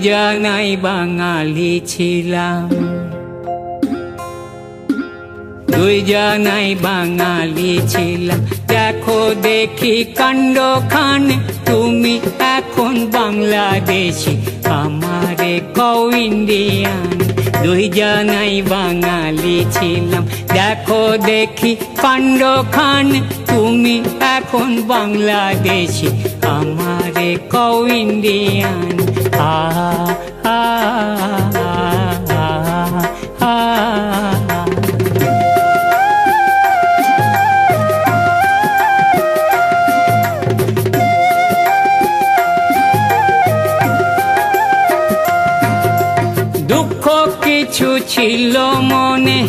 জনাই বাঙালি ছিলাম, দুই জনাই বাঙালি ছিলাম। দেখো দেখি কাণ্ডখানে, তুমি এখন বাংলাদেশি, আমারে কও ইন্ডিয়ান। দুই জনাই বাঙালি ছিলাম, দেখো দেখি কাণ্ডখানে, তুমি এখন বাংলাদেশি, আমারে কও ইন্ডিয়ান। আ আ আ দুঃখ কিছু ছিল মনে,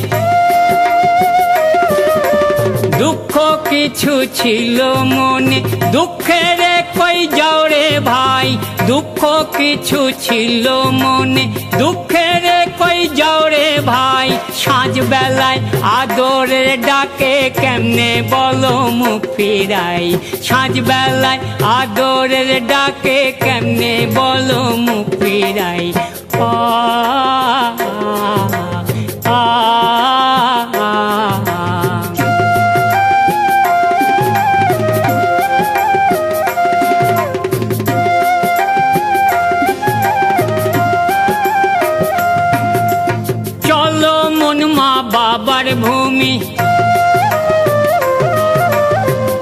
দুঃখ কিছু ছিল মনে, দুঃখের কই যাও রে ভাই। দুঃখ কিছু ছিল মনে, দুঃখের কই যাও রে ভাই। সাঁঝ বেলায় আদরের ডাকে কেমনে বলো মুখ ফিরাই। সাঁঝ বেলায় আদরের ডাকে কেমনে বলো মুখ ফিরাই। চলো মন মা বাবার ভূমি,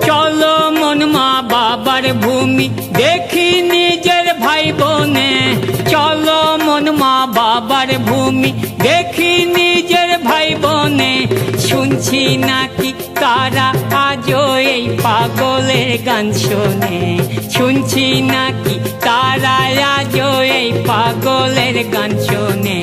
চলো মন মা বাবার ভূমি, দেখি নিজের ভাই বোনে। চলো মন মা বাবার ভূমি, দেখি নিজের ভাই বোনে। শুনছি নাকি তারা আজও এই পাগলের গান শোনে। শুনছি নাকি তারা আজও এই পাগলের গান শোনে।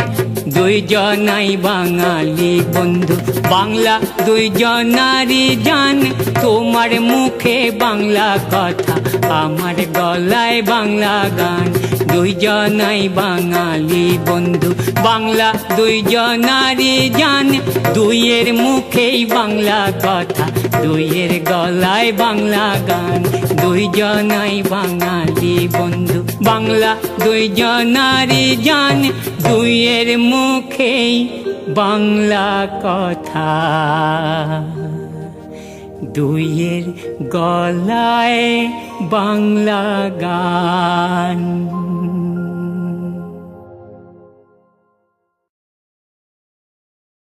দুই জনাই বাঙালি বন্ধু, বাংলা দুই জনারই জান। তোমার মুখে বাংলা কথা, আমার গলায় বাংলা গান। দুই জনাই বাঙালি বন্ধু, বাংলা দুই জনারই জান। দুইয়ের মুখেই বাংলা কথা, দুইয়ের গলায় বাংলা গান। দুই জনাই বাঙালি বন্ধু, বাংলা দুই জনারই জান। দুইয়ের মুখেই বাংলা কথা, দুইয়ের গলায় বাংলা গান।